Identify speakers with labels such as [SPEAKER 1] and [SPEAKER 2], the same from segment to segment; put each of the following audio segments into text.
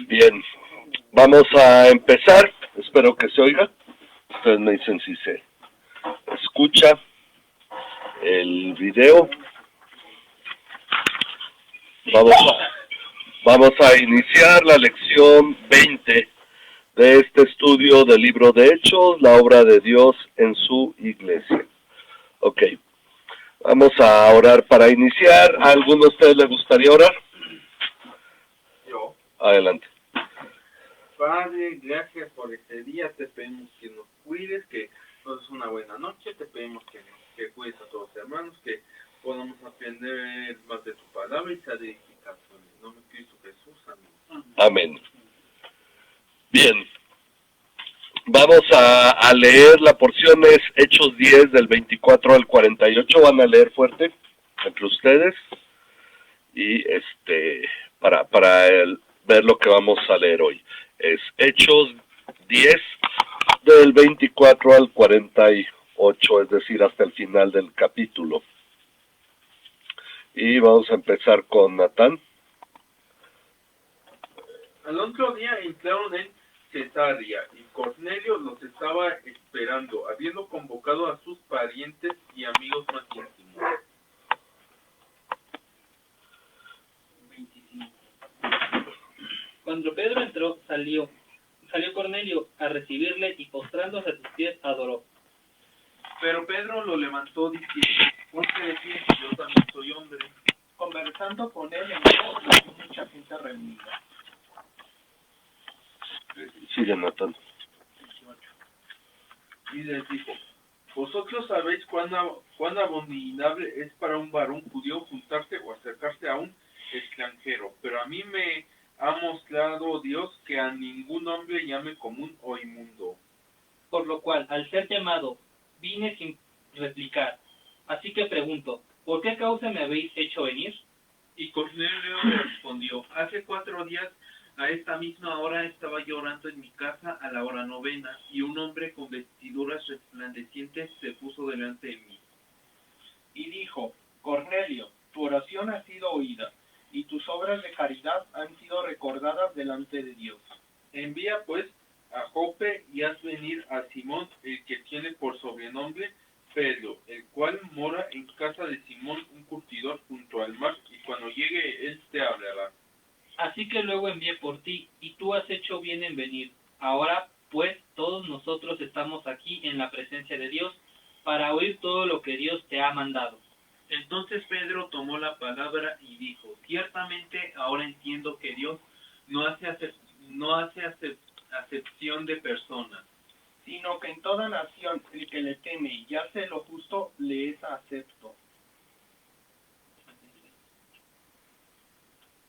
[SPEAKER 1] Bien, vamos a empezar. Espero que se oiga. Ustedes me dicen si se escucha el video. Vamos a iniciar la lección 20 de este estudio del libro de Hechos, la obra de Dios en su iglesia. Ok, vamos a orar para iniciar. ¿A alguno de ustedes le gustaría orar?
[SPEAKER 2] Yo.
[SPEAKER 1] Adelante.
[SPEAKER 2] Padre, gracias por este día. Te pedimos que nos cuides, que nos des una buena noche. Te pedimos que cuides a todos los hermanos, que podamos aprender más de tu palabra y ser edificados. En el nombre de Cristo Jesús. Amén.
[SPEAKER 1] Amén. Bien. Vamos a leer la porción, es Hechos 10 del 24 al 48. Van a leer fuerte entre ustedes y para ver lo que vamos a leer hoy. Es Hechos 10 del 24 al 48, es decir, hasta el final del capítulo. Y vamos a empezar con Natán.
[SPEAKER 2] Al otro día entraron en Cesarea y Cornelio los estaba esperando, habiendo convocado a sus parientes y amigos más íntimos.
[SPEAKER 3] 25. Cuando Pedro entró, salió Cornelio a recibirle y postrándose a sus pies adoró.
[SPEAKER 2] Pero Pedro lo levantó diciendo: ponte de pie, yo también soy hombre.
[SPEAKER 4] Conversando con él en voz, había mucha gente reunida.
[SPEAKER 1] Sigue Natán.
[SPEAKER 2] 18. Y les dijo: vosotros sabéis cuán abominable es para un varón judío juntarse o acercarse a un extranjero, pero a mí me ha mostrado Dios que a ningún hombre llame común o inmundo.
[SPEAKER 3] Por lo cual, al ser llamado, vine sin replicar. Así que pregunto, ¿por qué causa me habéis hecho venir?
[SPEAKER 2] Y Cornelio le respondió: hace 4 días a esta misma hora estaba yo orando en mi casa a la hora 9, y un hombre con vestiduras resplandecientes se puso delante de mí.
[SPEAKER 4] Y dijo: Cornelio, tu oración ha sido oída, y tus obras de caridad han sido recordadas delante de Dios.
[SPEAKER 2] Envía pues a Jope y haz venir a Simón, el que tiene por sobrenombre Pedro, el cual mora en casa de Simón, un curtidor junto al mar, y cuando llegue él te hablará.
[SPEAKER 3] Así que luego envié por ti, y tú has hecho bien en venir. Ahora, pues, todos nosotros estamos aquí en la presencia de Dios, para oír todo lo que Dios te ha mandado.
[SPEAKER 2] Entonces Pedro tomó la palabra y dijo: ciertamente ahora entiendo que Dios no hace acepción de personas,
[SPEAKER 4] Sino que en toda nación el que le teme y hace lo justo le es acepto.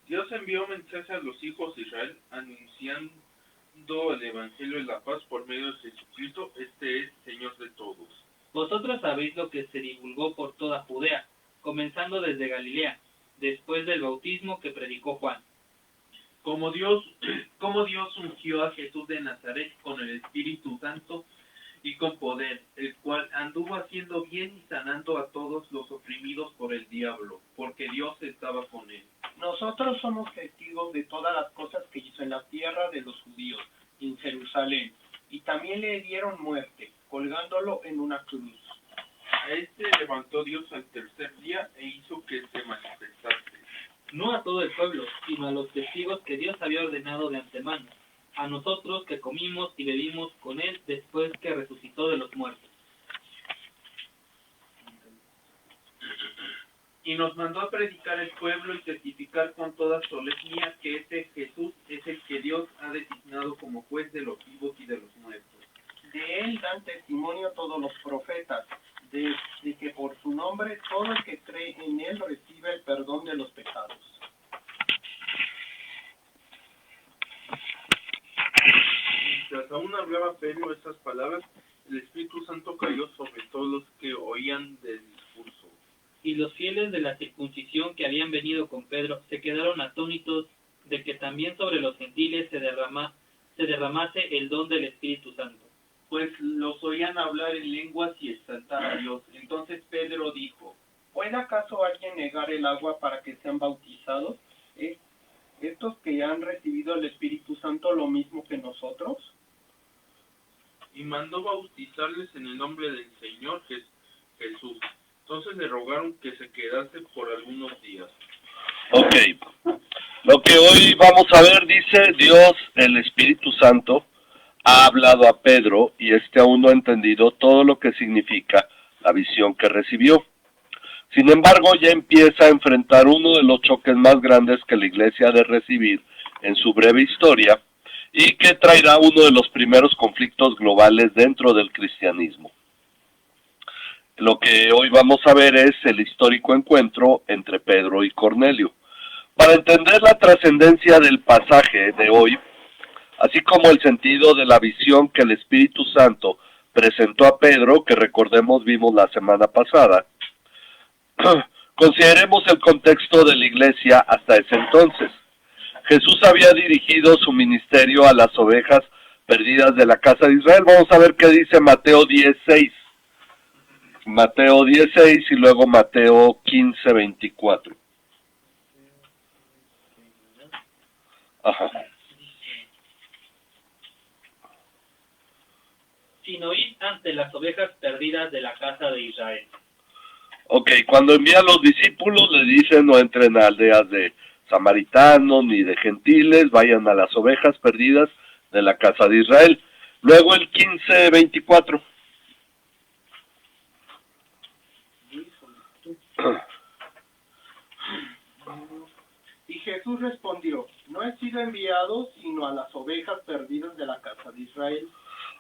[SPEAKER 2] Dios envió mensaje a los hijos de Israel anunciando el evangelio de la paz por medio de Jesucristo. Este es Señor de todos.
[SPEAKER 3] Vosotros sabéis lo que se divulgó por toda Judea, comenzando desde Galilea, después del bautismo que predicó Juan.
[SPEAKER 2] Como Dios ungió a Jesús de Nazaret con el Espíritu Santo y con poder, el cual anduvo haciendo bien y sanando a todos los oprimidos por el diablo, porque Dios estaba con él.
[SPEAKER 4] Nosotros somos testigos de todas las cosas que hizo en la tierra de los judíos, en Jerusalén, y también le dieron muerte, colgándolo en una cruz.
[SPEAKER 2] A este levantó Dios al tercer día e hizo que se manifestase.
[SPEAKER 3] No a todo el pueblo, sino a los testigos que Dios había ordenado de antemano, a nosotros que comimos y bebimos con él después que resucitó de los muertos.
[SPEAKER 2] Y nos mandó a predicar el pueblo y testificar con toda solemnidad que este Jesús es el que Dios ha designado como juez de los vivos y de los muertos.
[SPEAKER 4] De él dan testimonio todos los profetas, de que por su nombre todo el que cree en él recibe el perdón de los pecados.
[SPEAKER 2] Mientras aún hablaba Pedro estas palabras, el Espíritu Santo cayó sobre todos los que oían del discurso.
[SPEAKER 3] Y los fieles de la circuncisión que habían venido con Pedro se quedaron atónitos de que también sobre los gentiles se derramase el don del Espíritu Santo.
[SPEAKER 4] pues los oían hablar en lenguas y exaltar a Dios. Entonces Pedro dijo, ¿puede acaso alguien negar el agua para que sean bautizados? ¿Estos que han recibido el Espíritu Santo lo mismo que nosotros?
[SPEAKER 2] Y mandó bautizarles en el nombre del Señor Jesús. Entonces le rogaron que se quedase por algunos días.
[SPEAKER 1] Ok. Lo que hoy vamos a ver dice, Dios, el Espíritu Santo, ha hablado a Pedro y aún no ha entendido todo lo que significa la visión que recibió. Sin embargo, ya empieza a enfrentar uno de los choques más grandes que la Iglesia ha de recibir en su breve historia y que traerá uno de los primeros conflictos globales dentro del cristianismo. Lo que hoy vamos a ver es el histórico encuentro entre Pedro y Cornelio. Para entender la trascendencia del pasaje de hoy, así como el sentido de la visión que el Espíritu Santo presentó a Pedro, que recordemos vimos la semana pasada, consideremos el contexto de la iglesia hasta ese entonces. Jesús había dirigido su ministerio a las ovejas perdidas de la casa de Israel. Vamos a ver qué dice Mateo 10:6. Mateo 10:6 y luego Mateo 15:24. Ajá.
[SPEAKER 3] Sino id ante las ovejas perdidas de la casa de Israel.
[SPEAKER 1] Ok, cuando envía a los discípulos le dicen no entren a aldeas de samaritanos ni de gentiles, vayan a las ovejas perdidas de la casa de Israel. Luego el 15:24.
[SPEAKER 4] Y Jesús respondió, no he sido enviado sino a las ovejas perdidas de la casa de Israel.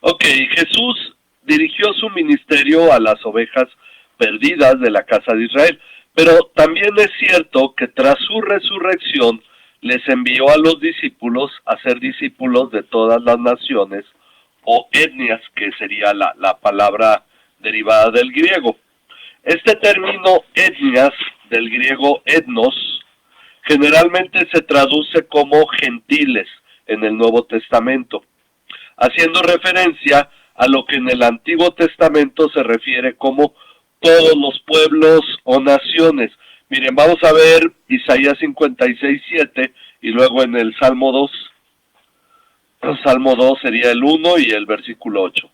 [SPEAKER 1] Ok, Jesús dirigió su ministerio a las ovejas perdidas de la casa de Israel, pero también es cierto que tras su resurrección les envió a los discípulos a ser discípulos de todas las naciones o etnias, que sería la palabra derivada del griego. Este término etnias, del griego etnos, generalmente se traduce como gentiles en el Nuevo Testamento, haciendo referencia a lo que en el Antiguo Testamento se refiere como todos los pueblos o naciones. Miren, vamos a ver Isaías 56:7 y luego en el Salmo 2. El Salmo 2 sería el 1 y el versículo 8.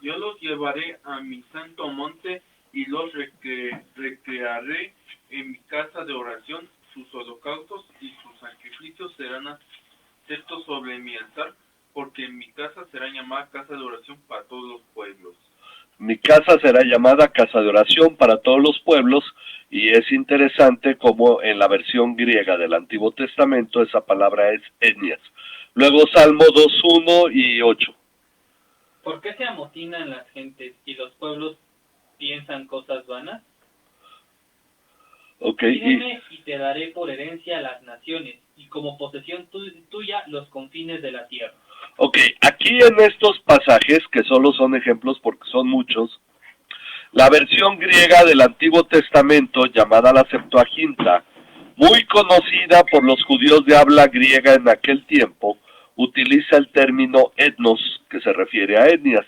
[SPEAKER 2] Yo los llevaré a mi santo monte y los recrearé en mi casa de oración. Sus holocaustos y sus sacrificios serán aceptos sobre mi altar, porque mi casa será llamada casa de oración para todos los pueblos.
[SPEAKER 1] Mi casa será llamada casa de oración para todos los pueblos, y es interesante como en la versión griega del Antiguo Testamento esa palabra es etnias. Luego Salmo 2:1 y 8.
[SPEAKER 3] ¿Por qué se amotinan las gentes y los pueblos piensan cosas vanas?
[SPEAKER 1] Okay,
[SPEAKER 3] Pídeme y te daré por herencia a las naciones, y como posesión tuya los confines de la tierra.
[SPEAKER 1] Ok, aquí en estos pasajes, que solo son ejemplos porque son muchos, la versión griega del Antiguo Testamento, llamada la Septuaginta, muy conocida por los judíos de habla griega en aquel tiempo, utiliza el término etnos, que se refiere a etnias.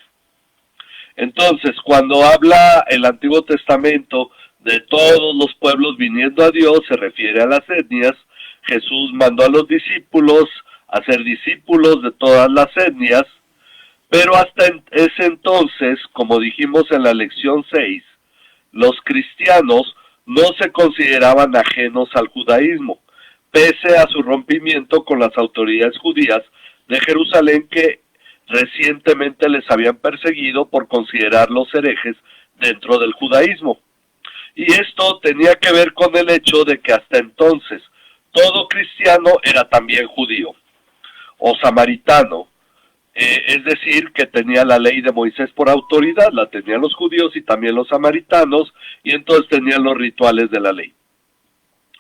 [SPEAKER 1] Entonces, cuando habla el Antiguo Testamento de todos los pueblos viniendo a Dios, se refiere a las etnias. Jesús mandó a los discípulos a ser discípulos de todas las etnias, pero hasta ese entonces, como dijimos en la lección 6, los cristianos no se consideraban ajenos al judaísmo, pese a su rompimiento con las autoridades judías de Jerusalén que recientemente les habían perseguido por considerarlos herejes dentro del judaísmo. Y esto tenía que ver con el hecho de que hasta entonces todo cristiano era también judío o samaritano, es decir, que tenía la ley de Moisés por autoridad, la tenían los judíos y también los samaritanos, y entonces tenían los rituales de la ley.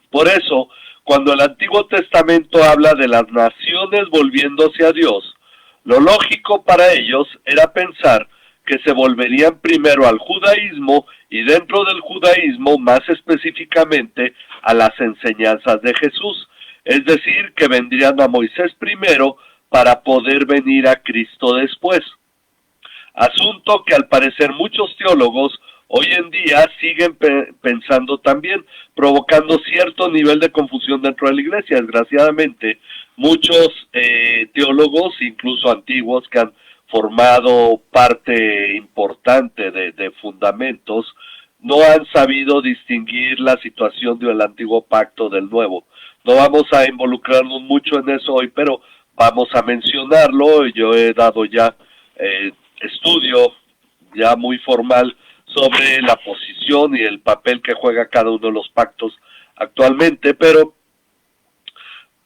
[SPEAKER 1] Por eso, cuando el Antiguo Testamento habla de las naciones volviéndose a Dios, lo lógico para ellos era pensar que se volverían primero al judaísmo y dentro del judaísmo más específicamente a las enseñanzas de Jesús, es decir, que vendrían a Moisés primero para poder venir a Cristo después. Asunto que al parecer muchos teólogos hoy en día siguen pensando también, provocando cierto nivel de confusión dentro de la iglesia. Desgraciadamente, muchos teólogos, incluso antiguos, que han formado parte importante de fundamentos, no han sabido distinguir la situación del antiguo pacto del nuevo. No vamos a involucrarnos mucho en eso hoy, pero vamos a mencionarlo. Yo he dado ya estudio ya muy formal sobre la posición y el papel que juega cada uno de los pactos actualmente, pero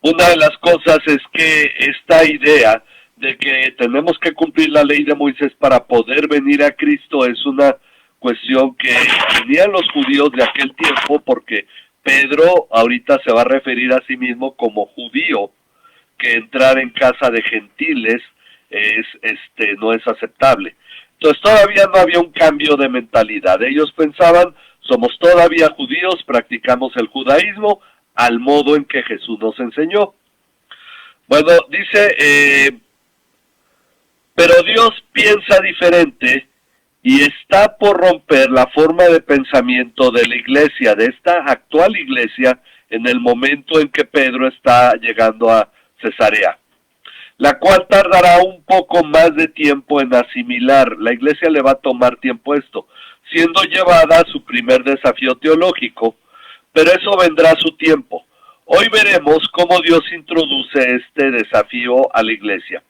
[SPEAKER 1] una de las cosas es que esta idea de que tenemos que cumplir la ley de Moisés para poder venir a Cristo es una cuestión que tenían los judíos de aquel tiempo, porque Pedro ahorita se va a referir a sí mismo como judío, que entrar en casa de gentiles no es aceptable. Entonces todavía no había un cambio de mentalidad. Ellos pensaban, somos todavía judíos, practicamos el judaísmo al modo en que Jesús nos enseñó. Bueno, dice, pero Dios piensa diferente y está por romper la forma de pensamiento de la iglesia, de esta actual iglesia, en el momento en que Pedro está llegando a Cesarea, la cual tardará un poco más de tiempo en asimilar. La iglesia le va a tomar tiempo esto, siendo llevada a su primer desafío teológico, pero eso vendrá a su tiempo. Hoy veremos cómo Dios introduce este desafío a la iglesia.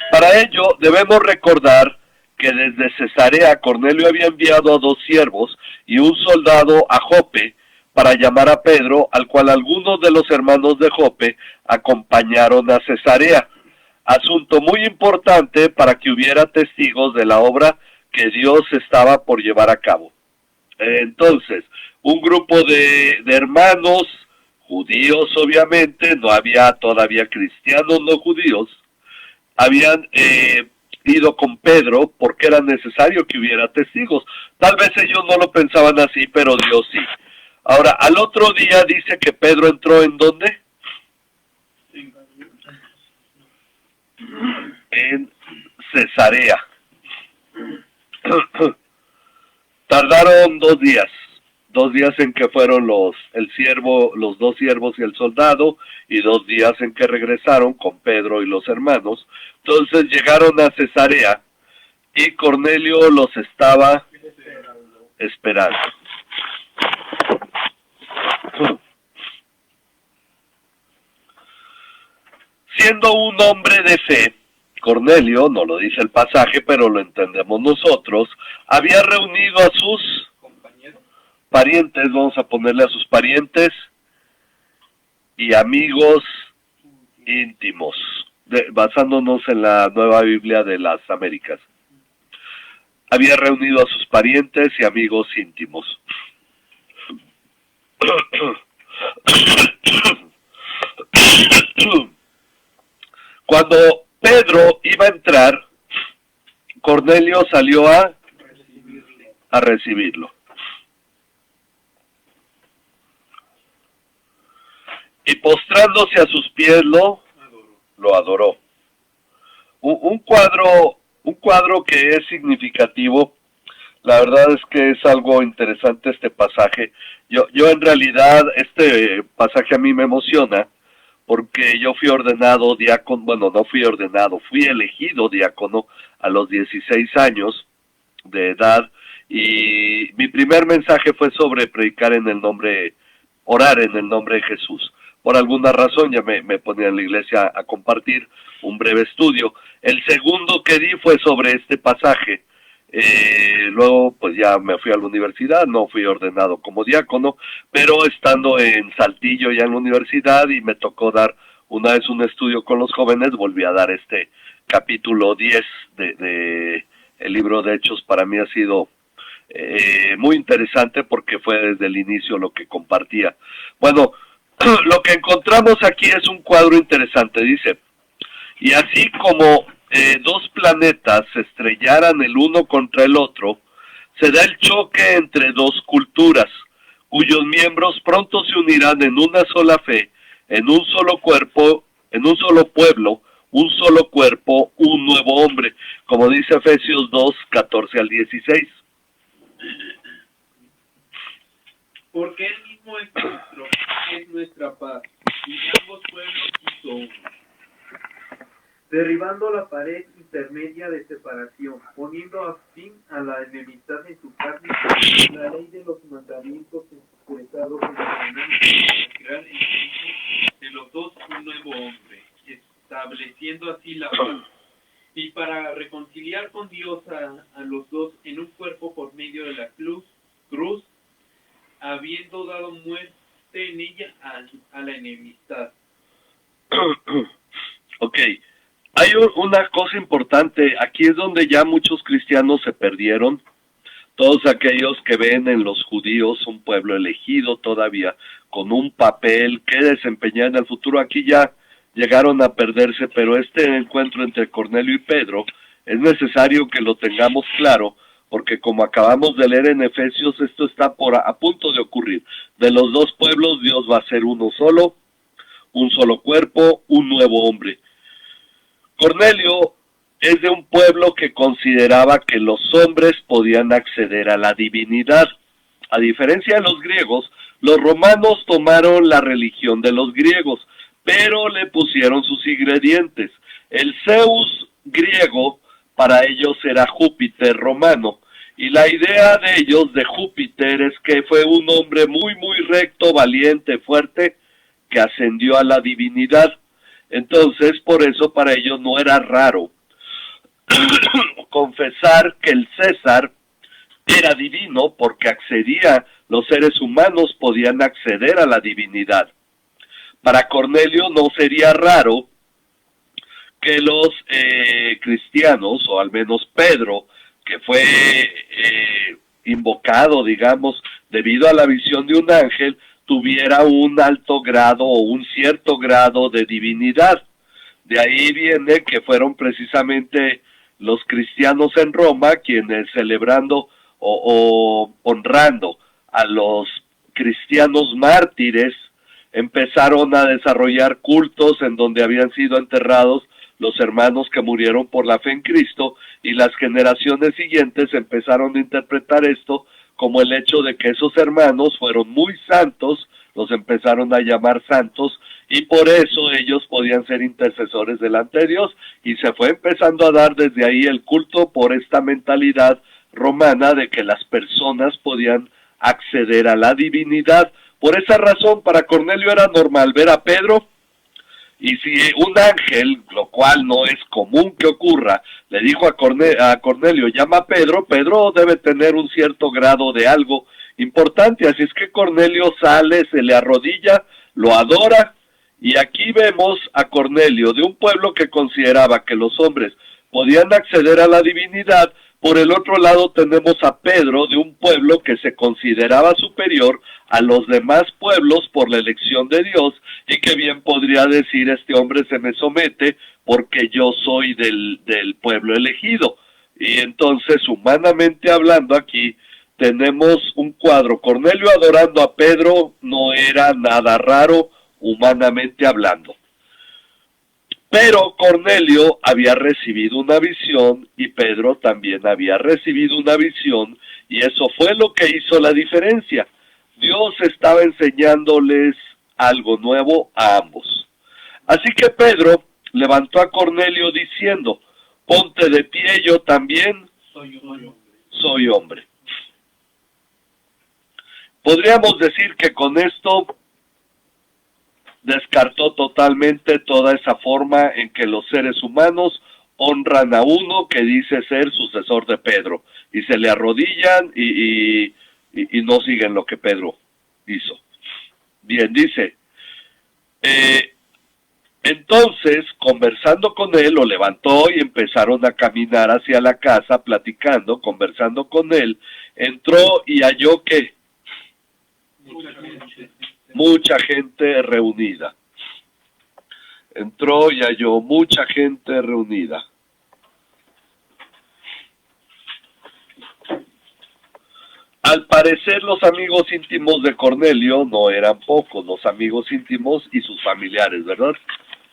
[SPEAKER 1] Para ello, debemos recordar que desde Cesarea Cornelio había enviado a 2 siervos y un soldado a Jope para llamar a Pedro, al cual algunos de los hermanos de Jope acompañaron a Cesarea. Asunto muy importante para que hubiera testigos de la obra que Dios estaba por llevar a cabo. Entonces, un grupo de hermanos judíos, obviamente, no había todavía cristianos no judíos, habían ido con Pedro porque era necesario que hubiera testigos. Tal vez ellos no lo pensaban así, pero Dios sí. Ahora, al otro día dice que Pedro entró ¿en dónde? En Cesarea. Tardaron 2 días. 2 días en que fueron los 2 siervos y el soldado, y 2 días en que regresaron con Pedro y los hermanos. Entonces llegaron a Cesarea y Cornelio los estaba esperando. Siendo un hombre de fe, Cornelio, no lo dice el pasaje, pero lo entendemos nosotros, había reunido a sus parientes, vamos a ponerle a sus parientes y amigos íntimos, basándonos en la Nueva Biblia de las Américas. Había reunido a sus parientes y amigos íntimos. Cuando Pedro iba a entrar, Cornelio salió a recibirlo. Y postrándose a sus pies lo adoró. Un cuadro que es significativo. La verdad es que es algo interesante este pasaje. Yo en realidad este pasaje a mí me emociona porque yo fui ordenado diácono, bueno, no fui ordenado, fui elegido diácono a los 16 años de edad, y mi primer mensaje fue sobre predicar en el nombre, orar en el nombre de Jesús. Por alguna razón ya me ponía en la iglesia a compartir un breve estudio. El segundo que di fue sobre este pasaje. Luego pues ya me fui a la universidad, no fui ordenado como diácono, pero estando en Saltillo ya en la universidad y me tocó dar una vez un estudio con los jóvenes, volví a dar este capítulo 10 de el libro de Hechos. Para mí ha sido muy interesante porque fue desde el inicio lo que compartía. Bueno, lo que encontramos aquí es un cuadro interesante. Dice, y así como 2 planetas se estrellaran el uno contra el otro, se da el choque entre 2 culturas, cuyos miembros pronto se unirán en una sola fe, en un solo cuerpo, en un solo pueblo, un solo cuerpo, un nuevo hombre, como dice Efesios 2, 14 al 16.
[SPEAKER 2] Porque Él mismo es nuestra paz, y de ambos pueblos hizo uno, derribando la pared intermedia de separación, poniendo a fin a la enemistad en su carne, la ley de los mandamientos expresados en la ordenanza, para crear en Cristo de los dos un nuevo hombre, estableciendo así la paz, y para reconciliar con Dios a los dos en un cuerpo por medio de la cruz, habiendo dado muerte en ella a la enemistad.
[SPEAKER 1] Ok, hay una cosa importante, aquí es donde ya muchos cristianos se perdieron, todos aquellos que ven en los judíos un pueblo elegido todavía, con un papel que desempeñar en el futuro, aquí ya llegaron a perderse, pero este encuentro entre Cornelio y Pedro es necesario que lo tengamos claro, porque como acabamos de leer en Efesios, esto está a punto de ocurrir. De los dos pueblos, Dios va a ser uno solo, un solo cuerpo, un nuevo hombre. Cornelio es de un pueblo que consideraba que los hombres podían acceder a la divinidad. A diferencia de los griegos, los romanos tomaron la religión de los griegos, pero le pusieron sus ingredientes. El Zeus griego para ellos era Júpiter romano, y la idea de ellos de Júpiter es que fue un hombre muy recto, valiente, fuerte, que ascendió a la divinidad. Entonces, por eso para ellos no era raro confesar que el César era divino, porque los seres humanos podían acceder a la divinidad. Para Cornelio no sería raro que los cristianos, o al menos Pedro, que fue invocado, digamos, debido a la visión de un ángel, tuviera un alto grado o un cierto grado de divinidad. De ahí viene que fueron precisamente los cristianos en Roma quienes celebrando o honrando a los cristianos mártires empezaron a desarrollar cultos en donde habían sido enterrados los hermanos que murieron por la fe en Cristo, y las generaciones siguientes empezaron a interpretar esto como el hecho de que esos hermanos fueron muy santos, los empezaron a llamar santos, y por eso ellos podían ser intercesores delante de Dios, y se fue empezando a dar desde ahí el culto por esta mentalidad romana de que las personas podían acceder a la divinidad. Por esa razón, para Cornelio era normal ver a Pedro, y si un ángel, lo cual no es común que ocurra, le dijo a Cornelio, llama a Pedro, Pedro debe tener un cierto grado de algo importante, así es que Cornelio sale, se le arrodilla, lo adora, y aquí vemos a Cornelio de un pueblo que consideraba que los hombres podían acceder a la divinidad. Por el otro lado tenemos a Pedro de un pueblo que se consideraba superior a los demás pueblos por la elección de Dios, y que bien podría decir, este hombre se me somete porque yo soy del pueblo elegido. Y entonces, humanamente hablando, aquí tenemos un cuadro. Cornelio adorando a Pedro no era nada raro, humanamente hablando. Pero Cornelio había recibido una visión y Pedro también había recibido una visión, y eso fue lo que hizo la diferencia. Dios estaba enseñándoles algo nuevo a ambos. Así que Pedro levantó a Cornelio diciendo, ponte de pie, yo también soy hombre. Podríamos decir que con esto descartó totalmente toda esa forma en que los seres humanos honran a uno que dice ser sucesor de Pedro, y se le arrodillan y no siguen lo que Pedro hizo. Bien, dice, entonces, conversando con él, lo levantó y empezaron a caminar hacia la casa, platicando, conversando con él. Entró y halló que mucha gente reunida. Entró y halló mucha gente reunida. Al parecer, los amigos íntimos de Cornelio no eran pocos, los amigos íntimos y sus familiares, ¿verdad?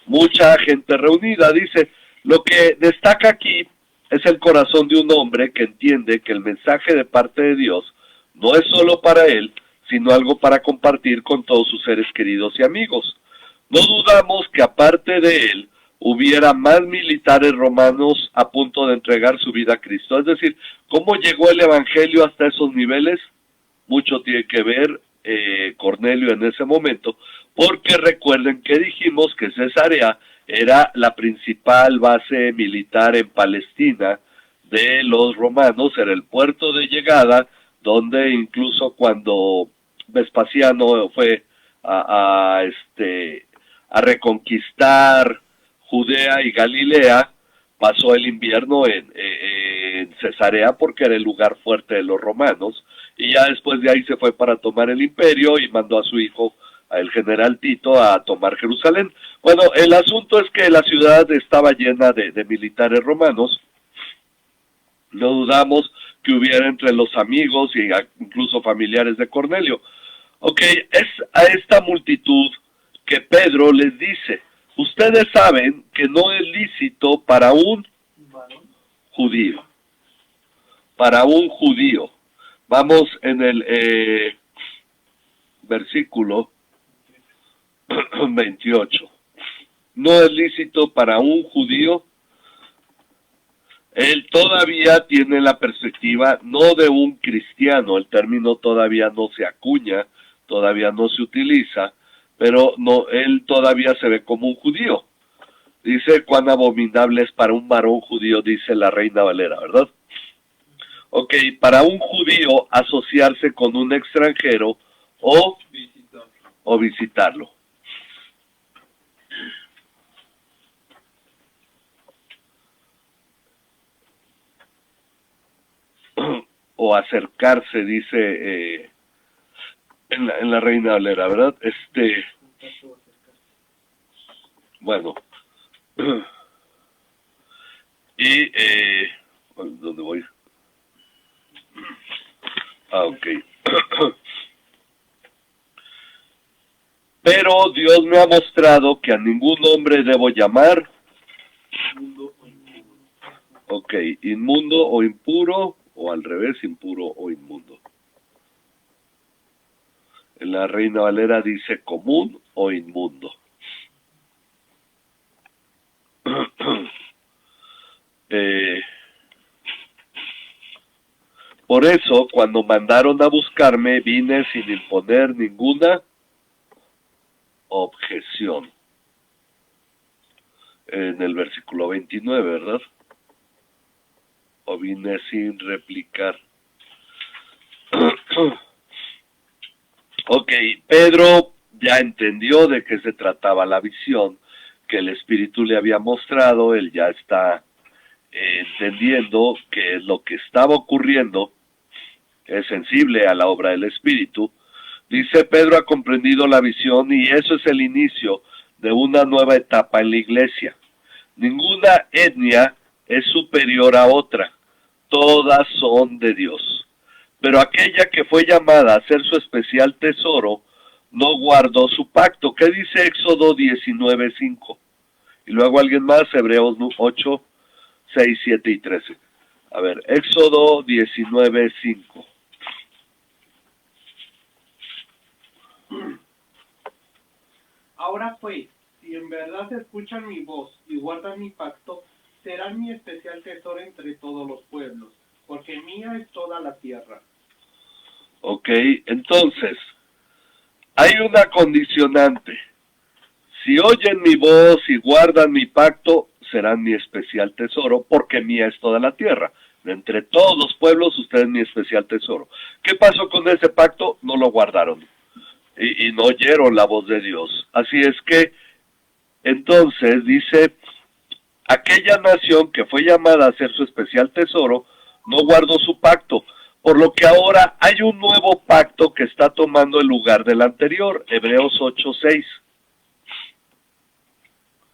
[SPEAKER 1] mucha gente reunida. Dice, lo que destaca aquí es el corazón de un hombre que entiende que el mensaje de parte de Dios no es solo para él, sino algo para compartir con todos sus seres queridos y amigos. No dudamos que aparte de él, hubiera más militares romanos a punto de entregar su vida a Cristo. Es decir, ¿cómo llegó el Evangelio hasta esos niveles? Mucho tiene que ver Cornelio en ese momento, porque recuerden que dijimos que Cesarea era la principal base militar en Palestina de los romanos, era el puerto de llegada, donde incluso cuando Vespasiano fue a reconquistar Judea y Galilea, pasó el invierno en Cesarea porque era el lugar fuerte de los romanos, y ya después de ahí se fue para tomar el imperio y mandó a su hijo, el general Tito, a tomar Jerusalén. Bueno, el asunto es que la ciudad estaba llena de militares romanos. No dudamos que hubiera entre los amigos y incluso familiares de Cornelio. Ok, es a esta multitud que Pedro les dice, ustedes saben que no es lícito para un judío. Para un judío. Vamos en el versículo 28. No es lícito para un judío. Él todavía tiene la perspectiva no de un cristiano, el término todavía no se acuña, todavía no se utiliza, pero no, él todavía se ve como un judío. Dice, cuán abominable es para un varón judío, dice la Reina Valera, ¿verdad? Ok, para un judío asociarse con un extranjero o visitarlo. O acercarse, dice en la Reina Valera, ¿verdad? Bueno. Y, ¿dónde voy? Ok. Pero Dios me ha mostrado que a ningún hombre debo llamar inmundo o impuro, o al revés, impuro o inmundo. En la Reina Valera dice común o inmundo. Por eso, cuando mandaron a buscarme, vine sin imponer ninguna objeción. En el versículo 29, ¿verdad? O vine sin replicar. Ok, Pedro ya entendió de qué se trataba la visión que el Espíritu le había mostrado. Él ya está entendiendo que lo que estaba ocurriendo es sensible a la obra del Espíritu. Dice, Pedro ha comprendido la visión y eso es el inicio de una nueva etapa en la iglesia. Ninguna etnia es superior a otra, todas son de Dios. Pero aquella que fue llamada a ser su especial tesoro, no guardó su pacto. ¿Qué dice Éxodo 19:5? Y luego alguien más, Hebreos 8, 6, 7 y 13. A ver, Éxodo 19:5.
[SPEAKER 4] Ahora pues, si en verdad escuchan mi voz y guardan mi pacto, serán mi especial tesoro entre todos los pueblos, porque mía es toda la tierra.
[SPEAKER 1] Ok, entonces, hay una condicionante. Si oyen mi voz y guardan mi pacto, serán mi especial tesoro, porque mía es toda la tierra. Entre todos los pueblos, usted es mi especial tesoro. ¿Qué pasó con ese pacto? No lo guardaron. Y no oyeron la voz de Dios. Así es que, entonces, dice, aquella nación que fue llamada a ser su especial tesoro, no guardó su pacto, por lo que ahora hay un nuevo pacto que está tomando el lugar del anterior, Hebreos 8:6.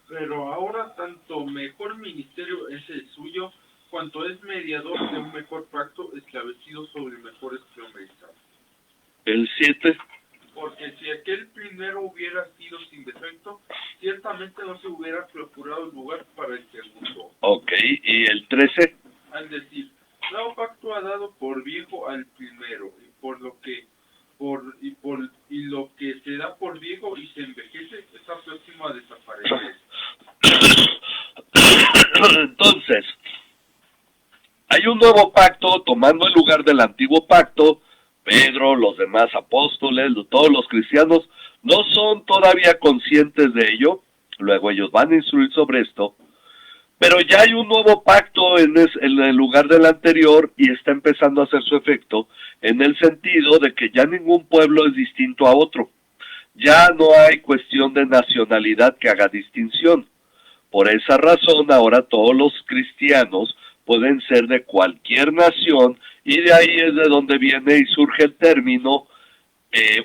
[SPEAKER 2] Pero ahora tanto mejor ministerio es el suyo, cuanto es mediador de un mejor pacto establecido sobre mejores promesas.
[SPEAKER 1] El 7.
[SPEAKER 2] Porque si aquel primero hubiera sido sin defecto, ciertamente no se hubiera
[SPEAKER 1] 13.
[SPEAKER 2] Al decir, nuevo pacto ha dado por viejo al primero, y lo que se da por viejo y se envejece está próximo a desaparecer.
[SPEAKER 1] Entonces, hay un nuevo pacto tomando el lugar del antiguo pacto. Pedro, los demás apóstoles, todos los cristianos no son todavía conscientes de ello. Luego ellos van a instruir sobre esto. Pero ya hay un nuevo pacto en el lugar del anterior y está empezando a hacer su efecto en el sentido de que ya ningún pueblo es distinto a otro. Ya no hay cuestión de nacionalidad que haga distinción. Por esa razón, ahora todos los cristianos pueden ser de cualquier nación y de ahí es de donde viene y surge el término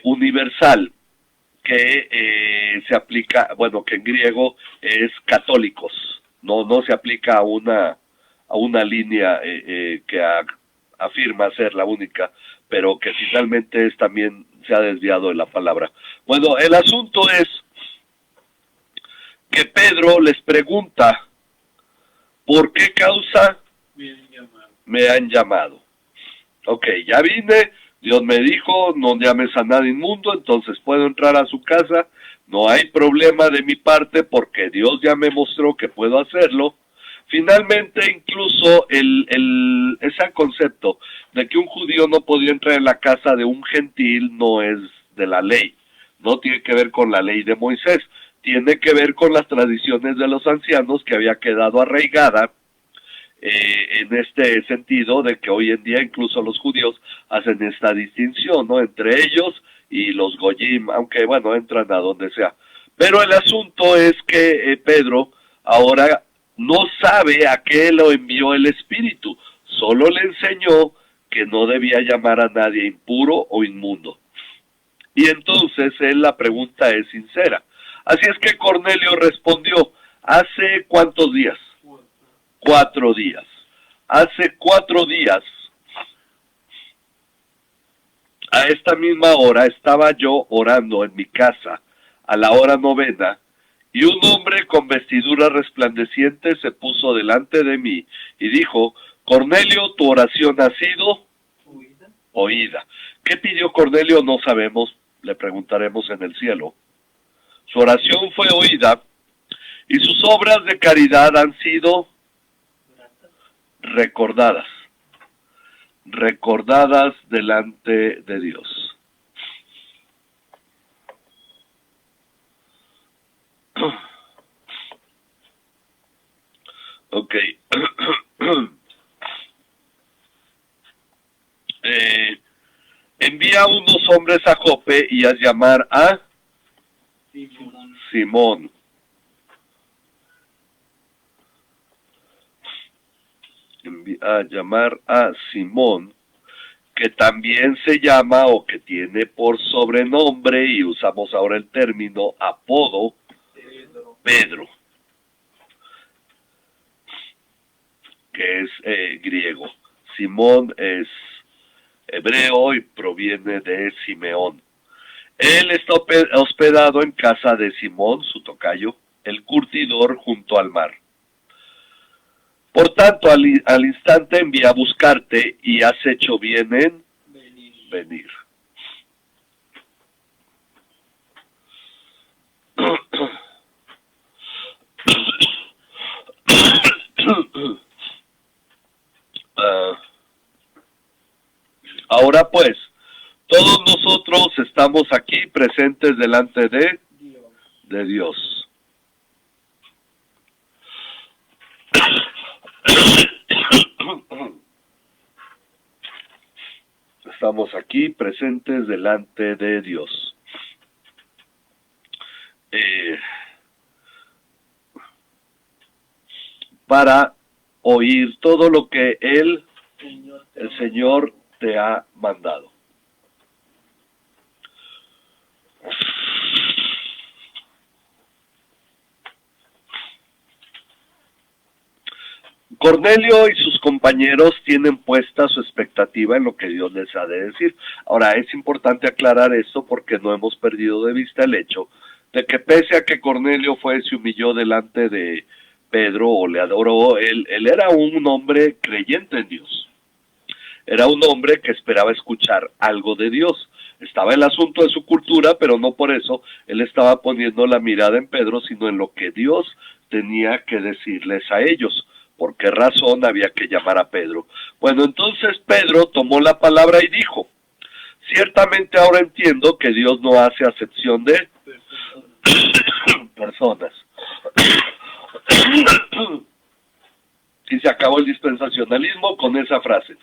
[SPEAKER 1] universal que se aplica, bueno, que en griego es católicos. No se aplica a una línea que afirma ser la única, pero que finalmente también se ha desviado de la palabra. Bueno, el asunto es que Pedro les pregunta, ¿por qué causa me han llamado? Ok, ya vine, Dios me dijo, no llames a nadie inmundo, entonces puedo entrar a su casa, no hay problema de mi parte porque Dios ya me mostró que puedo hacerlo. Finalmente, incluso ese concepto de que un judío no podía entrar en la casa de un gentil no es de la ley, no tiene que ver con la ley de Moisés, tiene que ver con las tradiciones de los ancianos que había quedado arraigada en este sentido de que hoy en día incluso los judíos hacen esta distinción, ¿no? Entre ellos y los goyim, aunque bueno, entran a donde sea. Pero el asunto es que Pedro ahora no sabe a qué lo envió el Espíritu, solo le enseñó que no debía llamar a nadie impuro o inmundo. Y entonces la pregunta es sincera. Así es que Cornelio respondió, ¿hace cuántos días? 4 días. Hace 4 días, a esta misma hora, estaba yo orando en mi casa, a la hora 9, y un hombre con vestidura resplandeciente se puso delante de mí y dijo, Cornelio, tu oración ha sido oída. ¿Qué pidió Cornelio? No sabemos, le preguntaremos en el cielo. Su oración fue oída y sus obras de caridad han sido recordadas delante de Dios. Ok. Envía unos hombres a Jope y haz llamar a Simón. A llamar a Simón, que también se llama o que tiene por sobrenombre, y usamos ahora el término apodo, Pedro, que es griego. Simón es hebreo y proviene de Simeón. Él está hospedado en casa de Simón, su tocayo, el curtidor, junto al mar. Por tanto, al instante envía a buscarte y has hecho bien en venir. Ahora pues, todos nosotros estamos aquí presentes delante de Dios. Estamos aquí presentes delante de Dios. Para oír todo lo que el Señor te ha mandado. Cornelio y sus compañeros tienen puesta su expectativa en lo que Dios les ha de decir. Ahora, es importante aclarar esto porque no hemos perdido de vista el hecho de que pese a que Cornelio se humilló delante de Pedro o le adoró, él era un hombre creyente en Dios. Era un hombre que esperaba escuchar algo de Dios. Estaba el asunto de su cultura, pero no por eso él estaba poniendo la mirada en Pedro, sino en lo que Dios tenía que decirles a ellos. ¿Por qué razón había que llamar a Pedro? Bueno, entonces Pedro tomó la palabra y dijo: ciertamente ahora entiendo que Dios no hace acepción de personas. Y se acabó el dispensacionalismo con esa frase.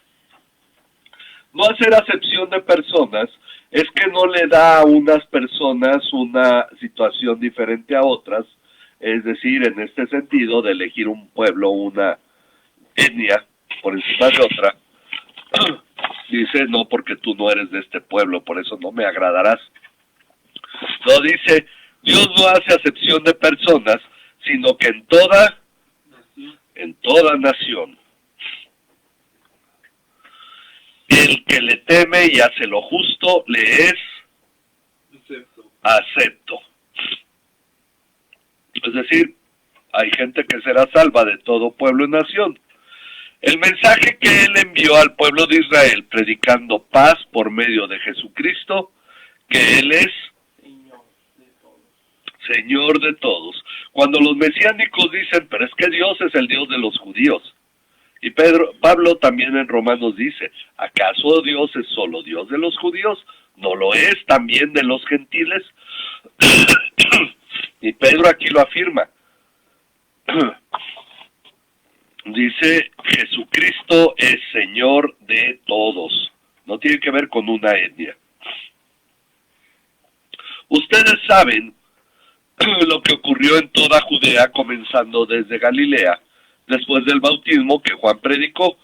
[SPEAKER 1] No hacer acepción de personas es que no le da a unas personas una situación diferente a otras, es decir, en este sentido de elegir un pueblo, una etnia por encima de otra. Dice, no, porque tú no eres de este pueblo, por eso no me agradarás. No, dice, Dios no hace acepción de personas, sino que en toda nación, el que le teme y hace lo justo, le es acepto. Es decir, hay gente que será salva de todo pueblo y nación. El mensaje que él envió al pueblo de Israel, predicando paz por medio de Jesucristo, que él es Señor de todos. Cuando los mesiánicos dicen, pero es que Dios es el Dios de los judíos. Y Pablo también en Romanos dice, ¿acaso Dios es solo Dios de los judíos? ¿No lo es también de los gentiles? Y Pedro aquí lo afirma. Dice, Jesucristo es Señor de todos. No tiene que ver con una etnia. Ustedes saben lo que ocurrió en toda Judea, comenzando desde Galilea, después del bautismo que Juan predicó.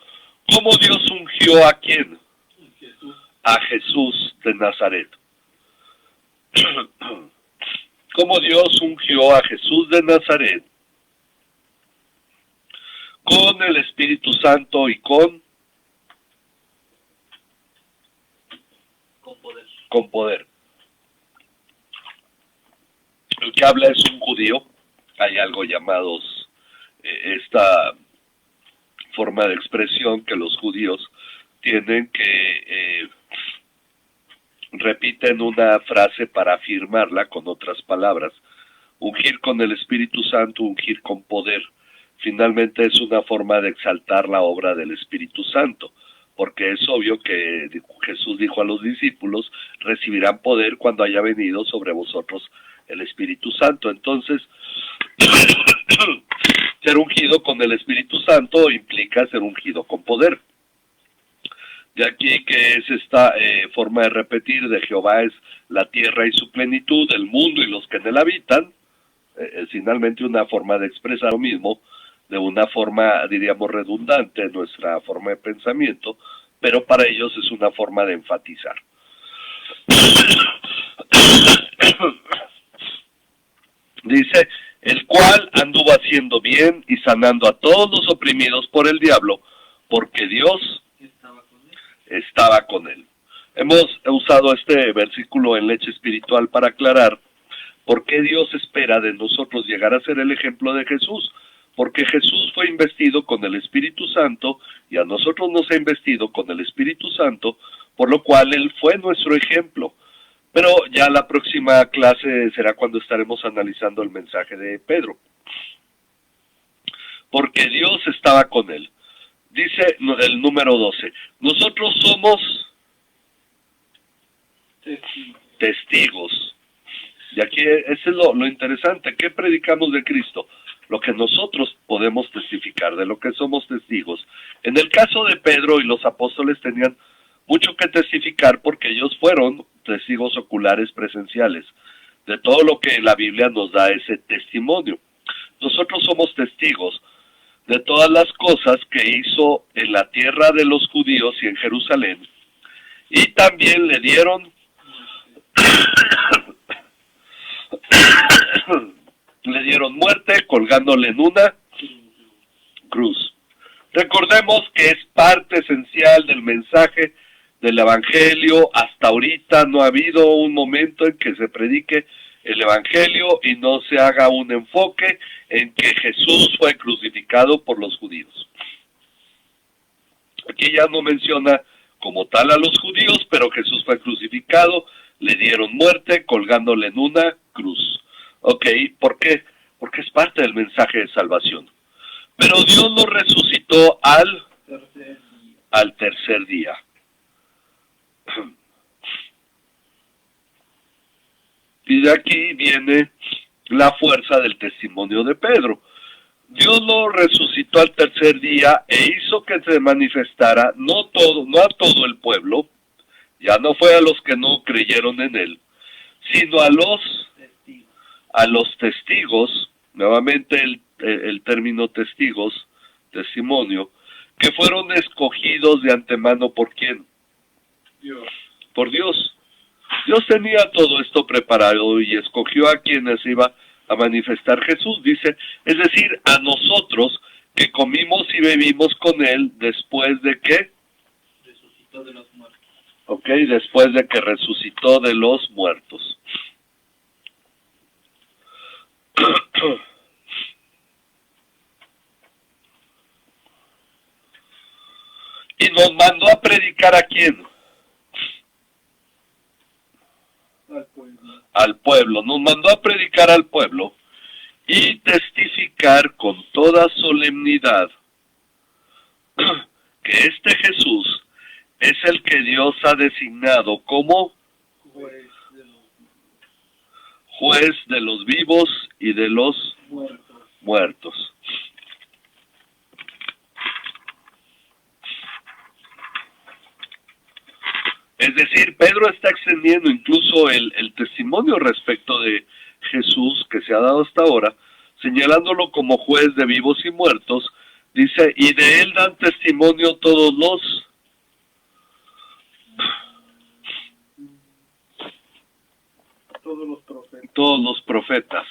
[SPEAKER 1] ¿Cómo Dios ungió a quién? A Jesús de Nazaret. ¿Cómo Dios ungió a Jesús de Nazaret? Con el Espíritu Santo y con
[SPEAKER 3] poder.
[SPEAKER 1] Con poder. El que habla es un judío. Hay algo llamados esta forma de expresión que los judíos tienen, que repiten una frase para afirmarla con otras palabras. Ungir con el Espíritu Santo, ungir con poder. Finalmente es una forma de exaltar la obra del Espíritu Santo, porque es obvio que Jesús dijo a los discípulos, recibirán poder cuando haya venido sobre vosotros el Espíritu Santo. Entonces, ser ungido con el Espíritu Santo implica ser ungido con poder. De aquí que es esta forma de repetir, de Jehová es la tierra y su plenitud, el mundo y los que en él habitan, es finalmente una forma de expresar lo mismo, de una forma, diríamos, redundante en nuestra forma de pensamiento, pero para ellos es una forma de enfatizar. Dice, el cual anduvo haciendo bien y sanando a todos los oprimidos por el diablo, porque Dios estaba con él. Hemos usado este versículo en Leche Espiritual para aclarar por qué Dios espera de nosotros llegar a ser el ejemplo de Jesús. Porque Jesús fue investido con el Espíritu Santo y a nosotros nos ha investido con el Espíritu Santo, por lo cual Él fue nuestro ejemplo. Pero ya la próxima clase será cuando estaremos analizando el mensaje de Pedro. Porque Dios estaba con él. Dice el número 12, nosotros somos testigos. Y aquí ese es lo interesante. ¿Qué predicamos de Cristo? Lo que nosotros podemos testificar, de lo que somos testigos. En el caso de Pedro y los apóstoles tenían mucho que testificar porque ellos fueron testigos oculares presenciales de todo lo que la Biblia nos da ese testimonio. Nosotros somos testigos de todas las cosas que hizo en la tierra de los judíos y en Jerusalén, y también le dieron muerte colgándole en una cruz. Recordemos que es parte esencial del mensaje del Evangelio. Hasta ahorita no ha habido un momento en que se predique el Evangelio y no se haga un enfoque en que Jesús fue crucificado por los judíos. Aquí ya no menciona como tal a los judíos, pero Jesús fue crucificado, le dieron muerte colgándole en una cruz. Ok, ¿por qué? Porque es parte del mensaje de salvación. Pero Dios lo resucitó al tercer día. Y de aquí viene la fuerza del testimonio de Pedro. Dios lo resucitó al tercer día e hizo que se manifestara no a todo el pueblo, ya no fue a los que no creyeron en él, sino a los testigos, nuevamente el término testigos, testimonio, que fueron escogidos de antemano ¿por quién?
[SPEAKER 2] Dios.
[SPEAKER 1] Por Dios. Dios tenía todo esto preparado y escogió a quienes iba a manifestar Jesús, dice, es decir, a nosotros que comimos y bebimos con él después de que
[SPEAKER 3] Resucitó de los muertos.
[SPEAKER 1] Ok, después de que resucitó de los muertos. Y nos mandó a predicar ¿a quién?
[SPEAKER 2] Al pueblo.
[SPEAKER 1] Al pueblo. Nos mandó a predicar al pueblo y testificar con toda solemnidad que este Jesús es el que Dios ha designado como juez de los vivos y de los muertos. Es decir, Pedro está extendiendo incluso el testimonio respecto de Jesús que se ha dado hasta ahora, señalándolo como juez de vivos y muertos. Dice, y de él dan testimonio todos los profetas.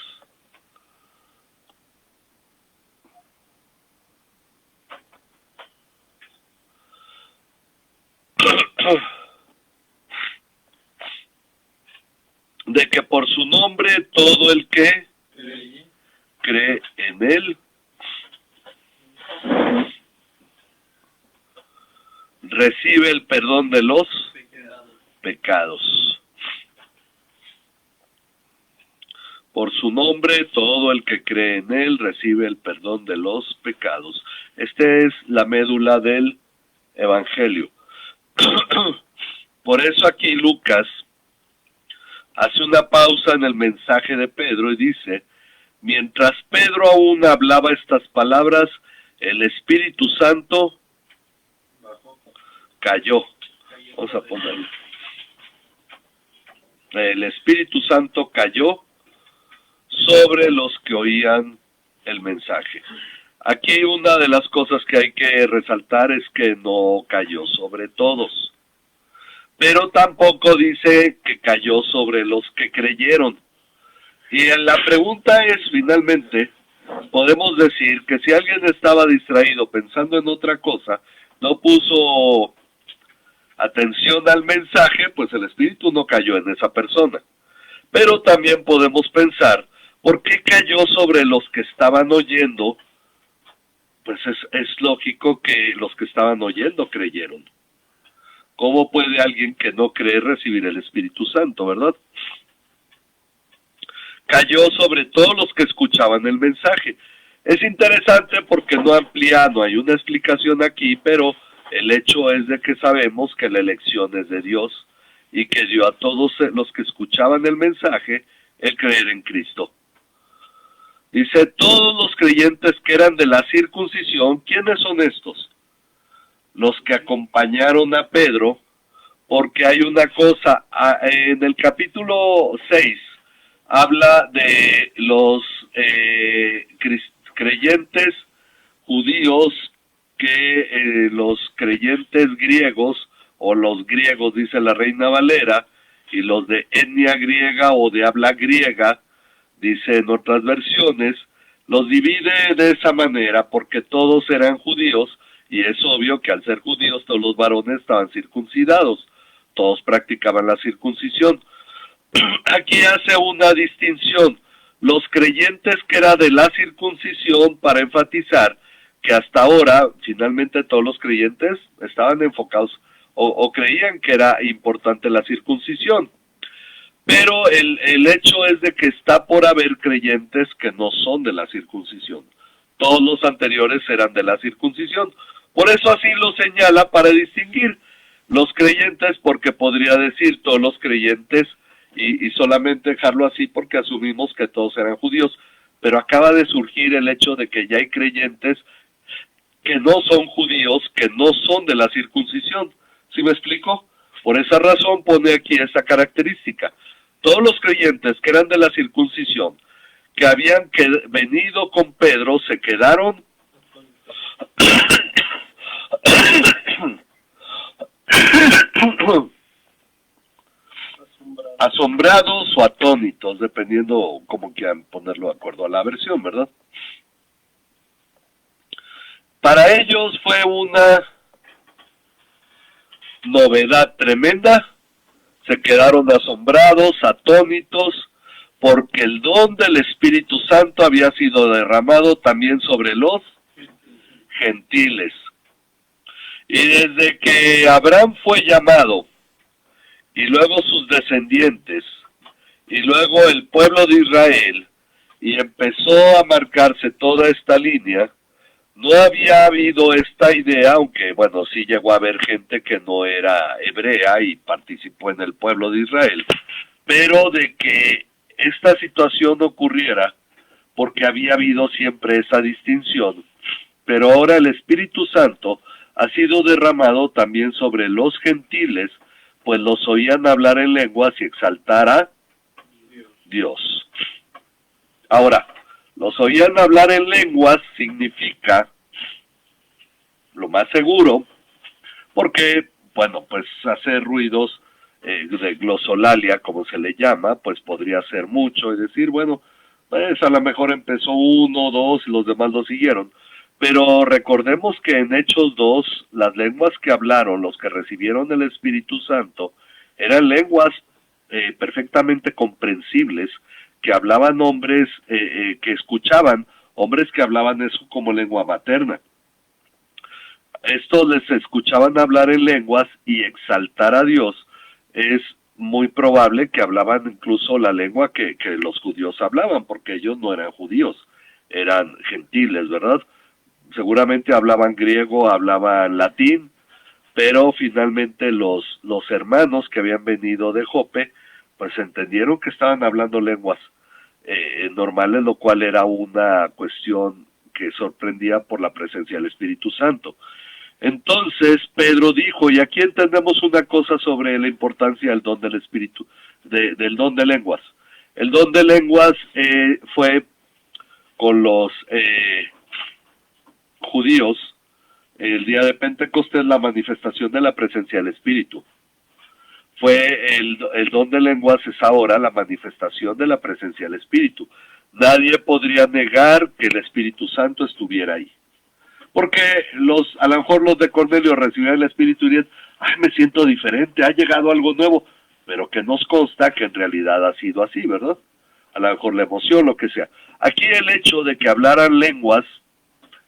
[SPEAKER 1] De que por su nombre todo el que cree en él recibe el perdón de los pecados. Por su nombre todo el que cree en él recibe el perdón de los pecados. Esta es la médula del Evangelio. Por eso aquí Lucas hace una pausa en el mensaje de Pedro y dice, mientras Pedro aún hablaba estas palabras, el Espíritu Santo cayó. Vamos a ponerlo. El Espíritu Santo cayó sobre los que oían el mensaje. Aquí una de las cosas que hay que resaltar es que no cayó sobre todos, pero tampoco dice que cayó sobre los que creyeron. Y la pregunta es, finalmente, podemos decir que si alguien estaba distraído pensando en otra cosa, no puso atención al mensaje, pues el Espíritu no cayó en esa persona. Pero también podemos pensar, ¿por qué cayó sobre los que estaban oyendo? Pues es lógico que los que estaban oyendo creyeron. ¿Cómo puede alguien que no cree recibir el Espíritu Santo, verdad? Cayó sobre todos los que escuchaban el mensaje. Es interesante porque no hay una explicación aquí, pero el hecho es de que sabemos que la elección es de Dios y que dio a todos los que escuchaban el mensaje el creer en Cristo. Dice, todos los creyentes que eran de la circuncisión, ¿quiénes son estos? Los que acompañaron a Pedro, porque hay una cosa, en el capítulo 6, habla de los creyentes judíos, que los creyentes griegos, o los griegos, dice la Reina Valera, y los de etnia griega o de habla griega, dice en otras versiones, los divide de esa manera porque todos eran judíos, y es obvio que al ser judíos todos los varones estaban circuncidados, todos practicaban la circuncisión. aquí hace una distinción. Los creyentes que era de la circuncisión, para enfatizar que hasta ahora, finalmente todos los creyentes estaban enfocados o creían que era importante la circuncisión. Pero el hecho es de que está por haber creyentes que no son de la circuncisión. Todos los anteriores eran de la circuncisión. Por eso así lo señala para distinguir los creyentes, porque podría decir todos los creyentes y solamente dejarlo así porque asumimos que todos eran judíos. Pero acaba de surgir el hecho de que ya hay creyentes que no son judíos, que no son de la circuncisión. ¿Sí me explico? Por esa razón pone aquí esa característica. Todos los creyentes que eran de la circuncisión, que habían venido con Pedro, se quedaron asombrados o atónitos, dependiendo cómo quieran ponerlo de acuerdo a la versión, ¿verdad? Para ellos fue una novedad tremenda. Se quedaron asombrados, atónitos, porque el don del Espíritu Santo había sido derramado también sobre los gentiles. Y desde que Abraham fue llamado, y luego sus descendientes, y luego el pueblo de Israel, y empezó a marcarse toda esta línea, no había habido esta idea, aunque bueno, sí llegó a haber gente que no era hebrea y participó en el pueblo de Israel, pero de que esta situación ocurriera porque había habido siempre esa distinción. Pero ahora el Espíritu Santo ha sido derramado también sobre los gentiles, pues los oían hablar en lenguas y exaltar a Dios. Ahora, los oían hablar en lenguas significa, lo más seguro, porque, bueno, pues hacer ruidos de glosolalia, como se le llama, pues podría ser mucho, y decir, bueno, pues a lo mejor empezó uno, dos, y los demás lo siguieron. Pero recordemos que en Hechos 2, las lenguas que hablaron, los que recibieron el Espíritu Santo, eran lenguas perfectamente comprensibles, que hablaban hombres, que escuchaban hombres que hablaban eso como lengua materna. Estos les escuchaban hablar en lenguas y exaltar a Dios. Es muy probable que hablaban incluso la lengua que los judíos hablaban, porque ellos no eran judíos, eran gentiles, ¿verdad? Seguramente hablaban griego, hablaban latín, pero finalmente los hermanos que habían venido de Jope, pues entendieron que estaban hablando lenguas normales, lo cual era una cuestión que sorprendía por la presencia del Espíritu Santo. Entonces Pedro dijo, y aquí entendemos una cosa sobre la importancia del don del Espíritu, del don de lenguas. El don de lenguas fue con los judíos, el día de Pentecostés, la manifestación de la presencia del Espíritu. Fue el don de lenguas es ahora la manifestación de la presencia del Espíritu. Nadie podría negar que el Espíritu Santo estuviera ahí. Porque a lo mejor los de Cornelio recibían el Espíritu y dirían, ay, me siento diferente, ha llegado algo nuevo, pero que nos consta que en realidad ha sido así, ¿verdad? A lo mejor la emoción, lo que sea. Aquí el hecho de que hablaran lenguas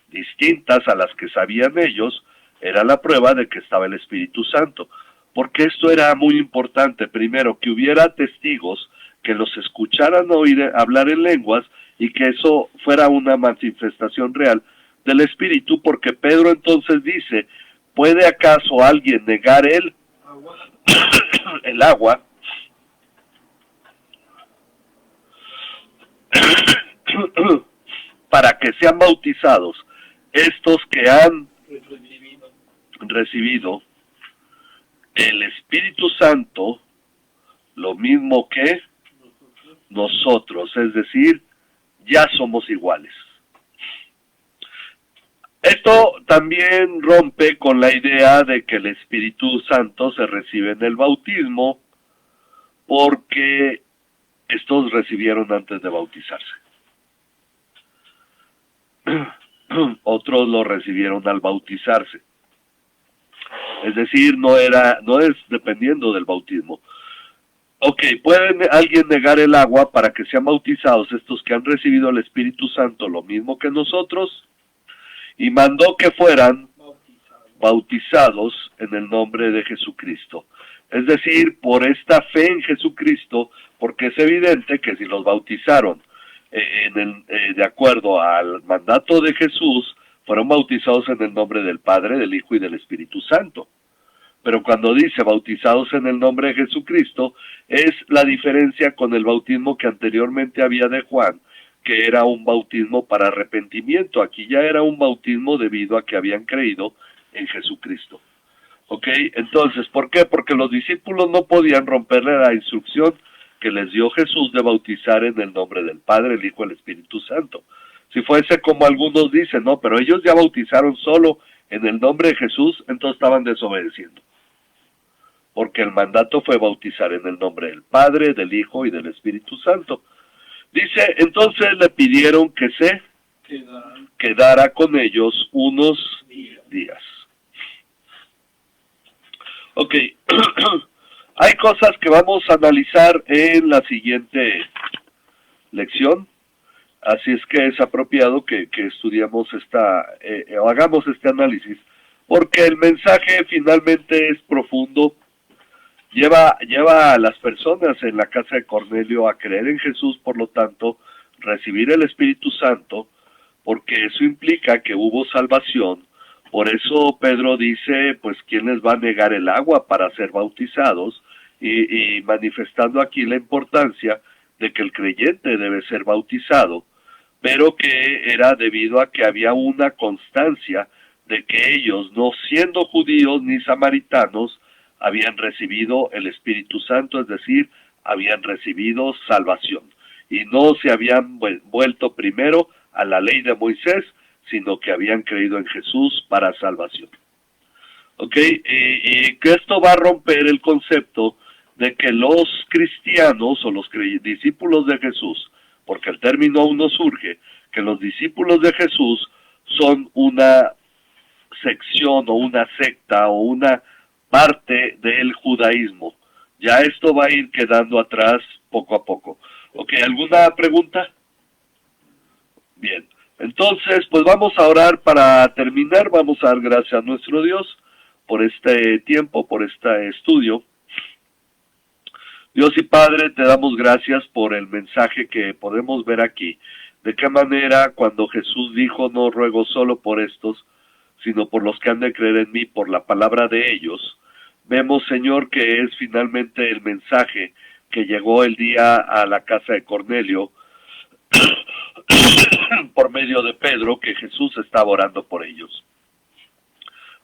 [SPEAKER 1] distintas a las que sabían ellos, era la prueba de que estaba el Espíritu Santo, porque esto era muy importante. Primero, que hubiera testigos que los escucharan hablar en lenguas y que eso fuera una manifestación real del Espíritu, porque Pedro entonces dice, ¿puede acaso alguien negar el agua? Para que sean bautizados estos que han recibido el Espíritu Santo, lo mismo que nosotros, es decir, ya somos iguales. Esto también rompe con la idea de que el Espíritu Santo se recibe en el bautismo, porque estos recibieron antes de bautizarse. Otros lo recibieron al bautizarse. Es decir, no es dependiendo del bautismo. Ok, ¿puede alguien negar el agua para que sean bautizados estos que han recibido el Espíritu Santo lo mismo que nosotros? Y mandó que fueran bautizados en el nombre de Jesucristo. Es decir, por esta fe en Jesucristo, porque es evidente que si los bautizaron de acuerdo al mandato de Jesús, fueron bautizados en el nombre del Padre, del Hijo y del Espíritu Santo. Pero cuando dice bautizados en el nombre de Jesucristo, es la diferencia con el bautismo que anteriormente había de Juan, que era un bautismo para arrepentimiento. Aquí ya era un bautismo debido a que habían creído en Jesucristo. ¿Ok? Entonces, ¿por qué? Porque los discípulos no podían romperle la instrucción que les dio Jesús de bautizar en el nombre del Padre, el Hijo y el Espíritu Santo. Si fuese como algunos dicen, no, pero ellos ya bautizaron solo en el nombre de Jesús, entonces estaban desobedeciendo. Porque el mandato fue bautizar en el nombre del Padre, del Hijo y del Espíritu Santo. Dice, entonces le pidieron que se quedara con ellos unos días. Ok, hay cosas que vamos a analizar en la siguiente lección, así es que es apropiado que estudiemos o hagamos este análisis, porque el mensaje finalmente es profundo. Lleva a las personas en la casa de Cornelio a creer en Jesús, por lo tanto, recibir el Espíritu Santo, porque eso implica que hubo salvación. Por eso Pedro dice, pues, ¿quién les va a negar el agua para ser bautizados? Y manifestando aquí la importancia de que el creyente debe ser bautizado, pero que era debido a que había una constancia de que ellos, no siendo judíos ni samaritanos, habían recibido el Espíritu Santo, es decir, habían recibido salvación. Y no se habían vuelto primero a la ley de Moisés, sino que habían creído en Jesús para salvación. ¿Ok? Y que esto va a romper el concepto de que los cristianos o los discípulos de Jesús, porque el término aún no surge, que los discípulos de Jesús son una sección o una secta o una parte del judaísmo. Ya esto va a ir quedando atrás poco a poco. ¿Ok? ¿Alguna pregunta? Bien. Entonces, pues vamos a orar para terminar. Vamos a dar gracias a nuestro Dios por este tiempo, por este estudio. Dios y Padre, te damos gracias por el mensaje que podemos ver aquí. De qué manera cuando Jesús dijo, no ruego solo por estos, sino por los que han de creer en mí, por la palabra de ellos. Vemos, Señor, que es finalmente el mensaje que llegó el día a la casa de Cornelio por medio de Pedro, que Jesús estaba orando por ellos.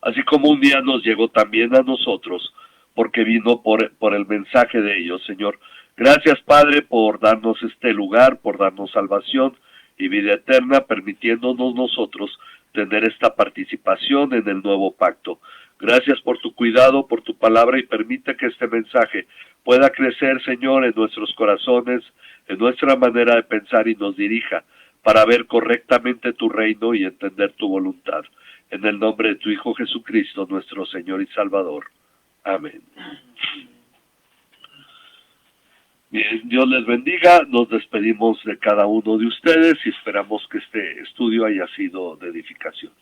[SPEAKER 1] Así como un día nos llegó también a nosotros, porque vino por el mensaje de ellos, Señor. Gracias, Padre, por darnos este lugar, por darnos salvación y vida eterna, permitiéndonos nosotros tener esta participación en el nuevo pacto. Gracias por tu cuidado, por tu palabra, y permite que este mensaje pueda crecer, Señor, en nuestros corazones, en nuestra manera de pensar, y nos dirija para ver correctamente tu reino y entender tu voluntad. En el nombre de tu Hijo Jesucristo, nuestro Señor y Salvador. Amén. Bien, Dios les bendiga. Nos despedimos de cada uno de ustedes y esperamos que este estudio haya sido de edificación.